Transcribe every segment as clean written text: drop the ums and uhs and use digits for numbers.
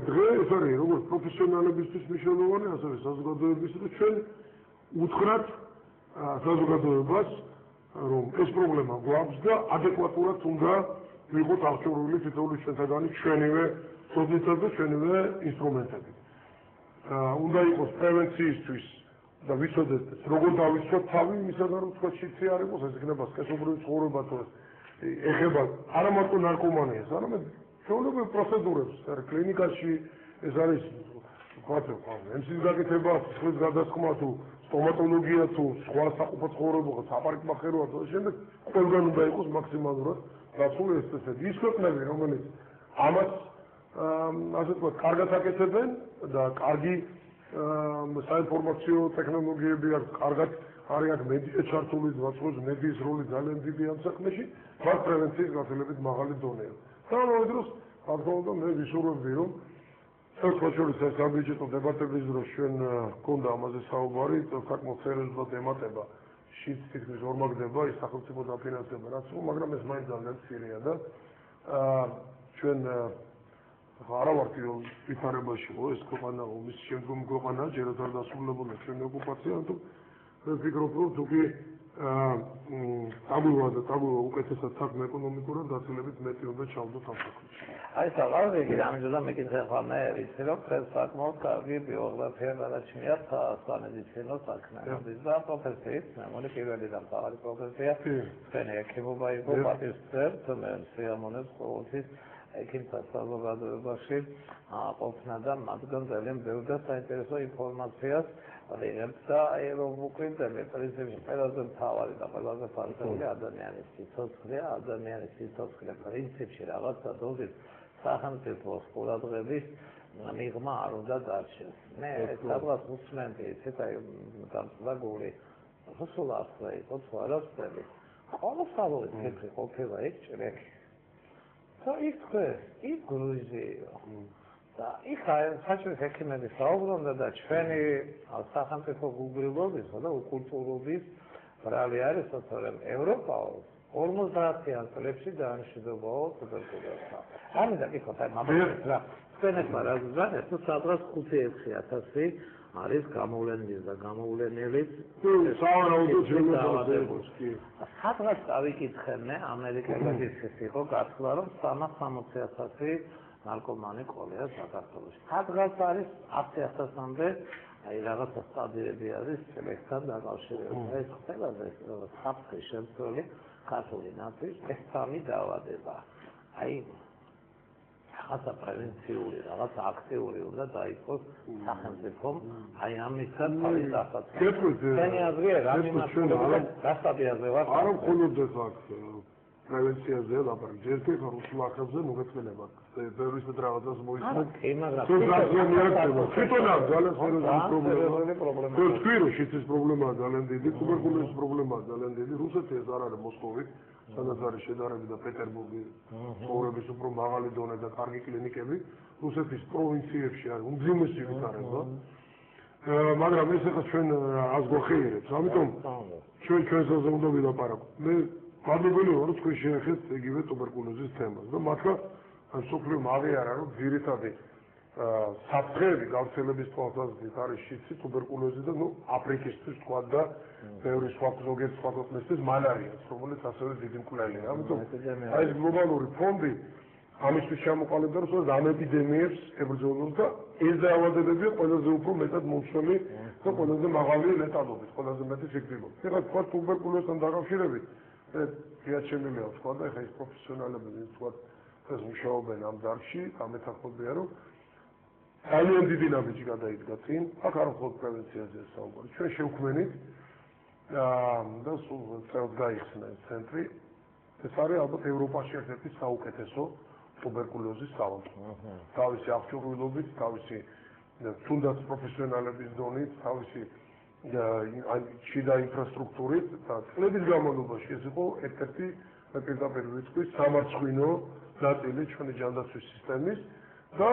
დღე ეს არის როგორც პროფესიონალებისთვის მნიშვნელოვანი, ასევე საზოგადოებისთვის, ჩვენ უთხრათ საზოგადოებას, რომ ეს პრობლემა გვაქვს და ადეკვატურად უნდა ვიყოთ აღჭურვილი თითოეული ჩვენთაგანი ჩვენივე სოდნითად და ჩვენივე ინსტრუმენტებით. უნდა იყოს პრევენციისთვის და ვიცოდეთ, როგორ დავიცვათ თავი, იმისაგან რომ თქვა შიცი არ იყოს, ეს იქნება სქესობრივი ცხოვრება თუ ეხება არა მარტო ნარკომანიას, არამედ ჩვეულებრივ პროცედურებს, კლინიკაში ეს არის ემსის გაკეთება, სისხლის გადასხმა თუ სტომატოლოგია თუ სხვა საყოფო ცხოვრება, საპარიკმახეროა და შემდეგ ყველგან უნდა იყოს მაქსიმალურად გასული ეს წესები. ის ქვეყნები, რომელიც ამას ასე ვთქვათ, კარგად აკეთებენ და კარგი საინფორმაციო ტექნოლოგიები აქვს, კარგად არის აქ მედია ჩართული, ვაწყობს მედიის როლი ძალიან დიდი ამ საქმეში, მათ პრევენციის გაცილებით მაღალი დონეა. და ამავე დროს ფაქტობრივად მე ვისურვებდი, რომ შორის ეს საბიუჯეტო დებატების დროს ჩვენ გქონდა ამაზე საუბარი, საკმაოდ სერიოზულად ემატება შიც თითქმის ორმაგდება ის სახელმწიფო დაფინანსება, რაც მაგრამ ეს მაინც ძალიან მცირეა და ჩვენ არა ვართ ვითარებაში ხო ეს ქვეყანა ომის შემდგომ ქვეყანა ჯერაც არ დასრულებულა ჩვენი ოკუპაცია, თუ მე ვფიქრობ, რომ თუკი ტაბუა უკეთესად საქმე ეკონომიკურად დაცილებით მეტი უნდა ჩავდოთ ამ საქმეში. აი საღამოდი ამიტომ მეკითხე ხომ მე ვიცი რომ ეს საკმაოდ კარგი ბიოგრაფია გადაჩნიათ სამედიცინო საქმეების და პროფესიით, მე პირველი და მთავარი პროფესია ჩვენი ექიმობა იყო პატივსაცემად, მე სიამონებს ყოველთვის ექიმთა საზოგადოებაში ყოფნა და მათგან ძალიან ბევრი და საინტერესო ინფორმაციას ვიღებ და რომ უკვირდები პრინციპში ყველაზე მთავარი და ყველაზე ფარგლები ადამიანის სიცოცხლეა, ადამიანის სიცოცხლე პრინციპში რაღაცა დოზით სახელმწიფოს ყურადღების მიღმა არ უნდა დარჩეს. მე სადღაც უსმენდი ცოტა დამწვაგული რუსულასა იყო თუ არასწორი ყოველსავე ფიქრი ყოფილა იქ ჭრექი. და იქ იქ გრუზია და იქ საჭირო ექიმები საუბრობდნენ და ჩვენი სახელმწიფო გულგრილობის და კულტურობის ბრალი არის თორემ ევროპა 50-იან წლებში დანიშნულებაა ტუბერკულოზი. ამიტომ იქ რა თქვენს მარაზზან ეს სადღაც 5-6,000 არის გამოვლენილი და გამოვლენილი სავარაუდოდ შემოგვიყვანოს კი. სადღაც დავიკითხე მე ამერიკელების ეს იყო გასვლა რომ 360,000 ნარკომანი ყოლია საქართველოში. სადღაც არის 100,000-მდე აი რაღაცა სტადიები არის ჭრექთან დაკავშირებული. ეს ყველაზე საფრთხე შემცველი ქართული ნაციის ეს სამი დაავადება. აი რაღაცა პრევენციული, რაღაცა აქტიური უნდა დაიწყოს სახელმწიფომ აი ამისთან თავის დასაცავად. ჩვენი აზრია რა მიმართულება გასტაბიაზე ვარ. არა მხოლოდ ეს აქ პრევენციაზე ლაპარაკი, ერთი რუსულ ახალზე მოგეწენება. ბევრი რაღაცას მოისმენთ. თვითონ აქ ძალიან სერიოზული პრობლემა. თქვი რომ შეთის პრობლემაა ძალიან დიდი, ტუბერკულოზის პრობლემაა ძალიან დიდი. რუსეთი ეს არ არის მოსკოვი, სადაც არის შედარებით და პეტერბურგი, ცხოვრების უფრო მაღალი დონე და კარგი კლინიკები. რუსეთის პროვინციებში არის უმძიმესი ვითარება. მაგრამ ეს ახლა ჩვენ ას გვახეირებს. ამიტომ ჩვენზე უნდა ვილაპარაკოთ. მე მადლობელი ვარ რომ თქვენ შეეხეთ იგივე ტუბერკულოზის თემას და მართლა მსოფლიო აღიარა რომ ძირითადი საფრთხეები გავრცელების თვალსაზრისით არის შიცი, ტუბერკულოზი და აფრიკისთვის თქვა და ბევრი სხვა ზოგიერთ სხვა ქვეყნისთვის მალარია, რომელიც ასევე დიდი მკვლელია. ამიტომ აი ეს გლობალური ფონდი ამისთვის ჩამოყალიბდა რომ ამ ეპიდემიებს ებრძოლოს და ეს დაავადებებია ყველაზე უფრო მეტად მომცველი და ყველაზე მაღალი ლეტალობით, ყველაზე მეტი სიკვდილობით. ეხლა თქვა ტუბერკულოზთან დაკავშირებით შეაჩერებელია თქვა და ეხლა ეს პროფესიონალები თქვა ეს მუშაობენ ამ დარგში, ამეთანხმებია რომ ძალიან დიდი ნაბიჯი გადაიდგა წინ, აქ არ მხოლოდ პრევენციაზეა საუბარი. ჩვენ შევქმნით და სულ წელს გაიხსნა ეს ცენტრი. ეს არის ალბათ ევროპაში ერთ-ერთი საუკეთესო ტუბერკულოზის სალონი. თავისი აღჭურვილობით, თავისი თუნდაც პროფესიონალების დონით, თავისი შიდა ინფრასტრუქტურით და წლების განმავლობაში ეს იყო ერთ-ერთი პირდაპირ ვიტყვი სამარცხვინო ნაწილი ჩვენი ჯანდაცვის სისტემის და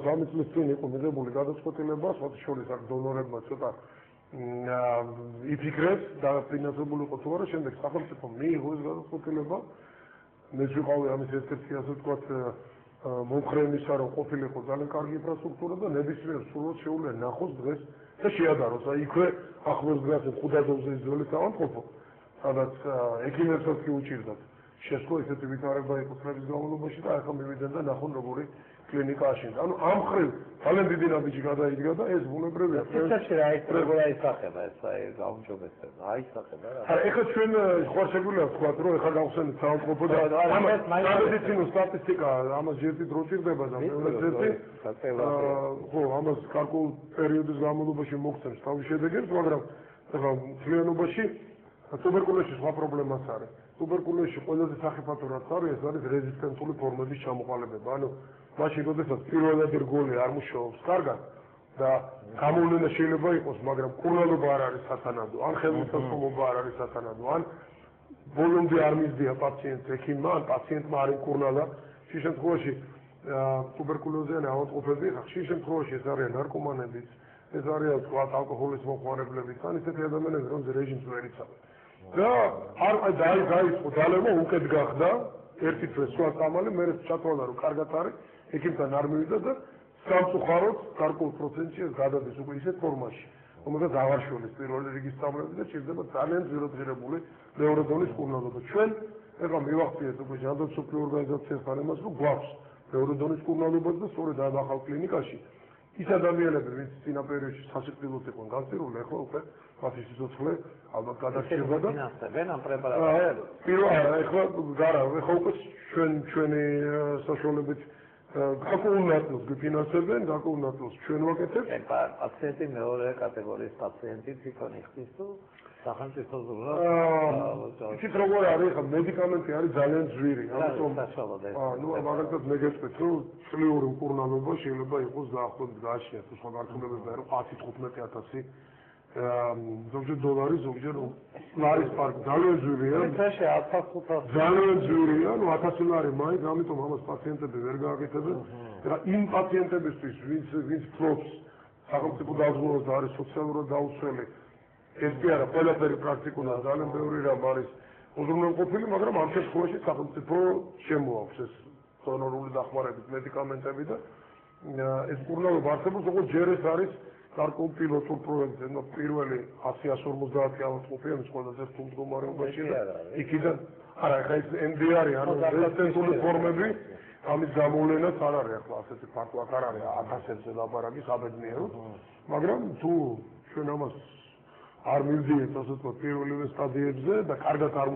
3 წლის წინ იყო მიღებული გადაწყვეტილება, სხვათა შორის აქ დონორებმა ცოტა იფიქრეს და ფინანსებული იყო თუ არა, შემდეგ სახელმწიფო მიიღო ეს გადაწყვეტილება. მეც ვიყავი ამის ერთ-ერთი ასე ვთქვათ მომხრეებისა რომ ყოფილიყო ძალიან კარგი ინფრასტრუქტურა და ნებისმიერ სრულად შეუძლია ნახოს დღეს და შეადაროს. აი იქვე ახლოს დგას ხუდადოვზე ძველი საავადმყოფო, სადაც ექიმებსაც კი უჭირდათ შესვლა ისეთი ვითარება იყო წლების განმავლობაში და ახლა მივიდნენ და ნახონ როგორი კლინიკა აშენდა. ანუ ამ მხრივ ძალიან დიდი ნაბიჯი გადაიდგა და ეს ბუნებრივია. სიცოცხლე რა როგორ აისახება ეს აი გაუმჯობესება. აისახება რა. ეხლა ჩვენ ხوار შეგვიძლია ვთქვა რომ ეხლა გავხსენეთ საავადმყოფო და სამედიცინო სტატისტიკა ამას ჯერ დიდ დრო ჭირდება და მეორე ერთი ხო ამას გარკვეულ პერიოდის განმავლობაში მოგცემს თავის შედეგებს, მაგრამ ეხლა მთლიანობაში ტუბერკულოზის სხვა პრობლემაც არის. ტუბერკულოზში ყველაზე სახიფათო რაც არის, ეს არის რეზისტენტული ფორმების ჩამოყალიბება. ანუ მაშინ როდესაც პირველადი რგოლი არ მუშაობს კარგად და გამოვლენა შეიძლება იყოს, მაგრამ კურნალობა არ არის სათანადო, ან ხელმისაწვდომობა არ არის სათანადო, ან ბოლომდე არ მისდია პაციენტს ექიმმა, ან პაციენტმა არ იკურნალა. ხშირ შემთხვევაში ტუბერკულოზიანი ავადმყოფები, ხშირ შემთხვევაში ეს არიან ნარკომანებიც, ეს არიან სხვა ალკოჰოლის მომხმარებლებიც, ან ისეთი ადამიანები, რომლებიც რეჟიმს ვერ იცავენ. და არ დაიწყო ძალება უკეთ გახდა ერთი თვე სხვა წამალი, მე ჩათვალა რომ კარგად არის, ექიმთან არ მივიდა და სამწუხაროდ გარკვეულ პროცენტში ეს გადადის უკვე ისეთ ფორმაში, რომელსაც აღარ შველის პირველი რიგის წამლები და ჭირდება ძალიან ძვირადღირებული მეორე დონის კურნალობა. ჩვენ ეხლა მივახციეთ უკვე ჯანდაცვის ორგანიზაციასთან იმას, რომ გვაქვს მეორე დონის კურნალობაც და სწორედ ამ ახალ კლინიკაში ის ადამიანები, ვინც წინა პერიოდში სასიკვდილოდ იყვნენ გასწირული, ეხლა უკვე მათი სიცოცხლე ალბათ გადარჩება და ფინანსებენ ამ პრეპარატებს. ეხლა გარა, ეხლა უკვე ჩვენი საშუალებით გარკვეულ ნაწილს გვიფინანსებენ, გარკვეულ ნაწილს ჩვენ ვაკეთებთ. პაციენტი მეორე კატეგორიის პაციენტი თვითონ იხდის თუ სახელმწიფო ზრუნვა. იცით როგორ არის, ხა მედიკამენტი არის ძალიან ძვირი, ამიტომ ნუ მაგალითად მე გეტყვით, რომ წლიური მკურნალობა შეიძლება იყოს დაახლოებით გააჩნიათ თუ სხვა გარკვეულებები რომ 10-15,000 ზოგჯერ დოლარი, ზოგჯერ ლარის პარკი ძალიან ძვირია. ძალიან ძვირია, ნუ 1000 ლარი მაინც, ამიტომ ამას პაციენტები ვერ გააკეთებენ. ეხლა იმ პაციენტებისთვის, ვინც ფლობს სახელმწიფო დაზღვევას და არის სოციალურად დაუცველი, ეს კი არა, ყველაფერი პრაქტიკულად ძალიან ბევრი რამ არის უზრუნველყოფილი, მაგრამ ამ შემთხვევაში სახელმწიფო შემოაქვს ეს დონორული დახმარებით მედიკამენტები და ეს მკურნალობა არსებობს, როგორც ჯერ ეს არის გარკვეულ პილოტურ პროექტზე, ნუ პირველი 100-150 ავადმყოფია, ის ყველაზე რთულ მდგომარეობაში და იქიდან არა, ეხლა ეს MDR-ი, ანუ რეზისტენტული ფორმები, ამის გამოვლენაც არ არის ახლა ასეთი ფაქტად არ არის 1000-ზე ლაბორატორი საბედნიეროდ, მაგრამ თუ ჩვენ ამას არ მივდიეთ ასე ვთქვათ პირველივე სტადიებზე და კარგად არ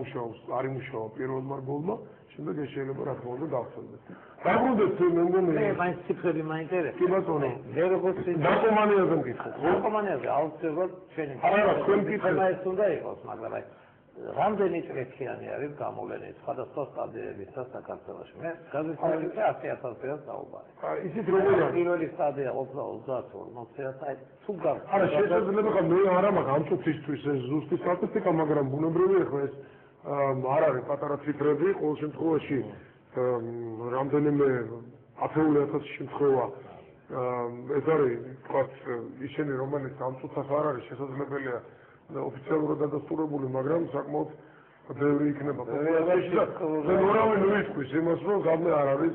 იმუშავა პირველმა რგოლმა, შემდეგ ეს შეიძლება რა თქმა უნდა გავხსენდეს. დაბრუნდეთ მე მგონი მაინც ციფრები მაინტერესებს. კი ბატონო. მე როგორც ნარკომანიაზე მკითხეთ. ნარკომანიაზე აუცილებლად ჩვენი არა, ჩვენ მკითხეთ. ეს უნდა იყოს, მაგრამ აი რამდენი წლიანი არის გამოვლენილი სხვადასხვა სტადიებისა საქართველოში. მე განსაკუთრებით 100,000-ს დაუბარი. ისიც როგორია? პირველი სტადია ყოფნა 30-40-ს, აი თუ გავს. არა, შესაძლოა ხა მე არა მაქვს ამ წუთისთვის ეს ზუსტი სტატისტიკა, მაგრამ ბუნებრივია ხა ეს არ არის პატარა ციფრები, ყოველ შემთხვევაში რამდენიმე 10,000 შემთხვევა ეს არის თქვათ ისინი რომელიც ამ წუთას არ არის შესაძლებელია ოფიციალურად დადასტურებული, მაგრამ საკმაოდ ბევრი იქნება პოპულაციაში და ნურავენ ვიტყვის იმას, რომ გამე არ არის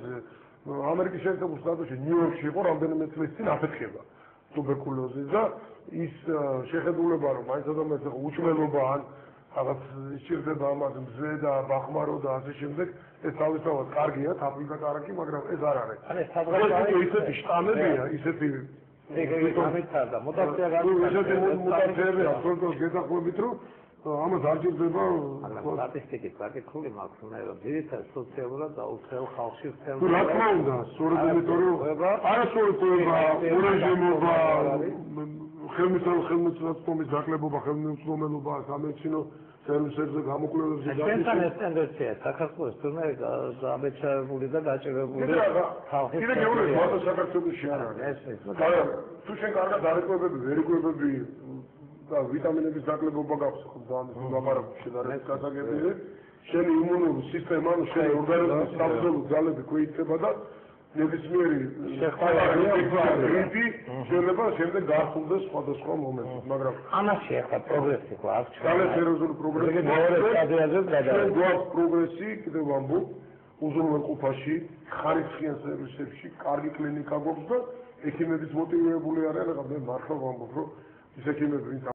ამერიკის შეერთებულ შტატებში ნიუ-იორკში იყო რამდენიმე წლის წინ აფეთქება ტუბერკულოზის და ის შეხედულება რომ მაინც ადამიანს უჭმელობა ან რაღაც ისჭირდება ამაზე მზე და ბახმარო და ასე შემდეგ ეს თავისთავად კარგია, თაფლი და კარაკი, მაგრამ ეს არ არის. ანუ სადღაც ისეთი შტამებია, ისეთი გამიწარდა, მუტაცია გამიწარდა. მუტაციები აბსოლუტურად გეთანხმებით, რომ ამას არ ჭირდება სტატისტიკის საკითხული მაქვს, რომ ძირითადად სოციალურად დაუცველ ხალხში რა თქმა უნდა, სწორედ იმიტომ რომ არასწორია ურეჟიმობა, ხელმისაწვდომის დაკლებობა, ხელმისაწვდომელობა, სამედიცინო სერვისებზე გამოკვლევებზე ჩვენთან ეს ტენდენცია საქართველოს თურმე დამეჩარებული და გაჭირებული ხალხი. კიდე გეუბნები, მოაწყო საქართველოში არ არის. თუ შენ კარგად დარეკვებები, ვერიკვებები და ვიტამინების დაკლებობა გაქვს, ხო ძალიან ლაპარაკი შედარებით გასაგებია. შენი იმუნური სისტემა, შენი ორგანიზმის საბრძოლო ძალები გვეითება და ნებისმიერი გრიპი შეიძლება შემდეგ გასულდეს სხვადასხვა მომენტში, მაგრამ ამაში ახლა პროგრესი გვაქვს. ძალიან სერიოზული პროგრესი. მეორე სტადიაზე გადავიდა. გვაქვს პროგრესი, კიდევ ვამბობ. უზრუნველყოფაში, ხარისხიან სერვისებში, კარგი კლინიკა გვაქვს და ექიმებიც მოტივირებული არიან, მე მართლა ვამბობ, რომ ის ექიმები, ვინც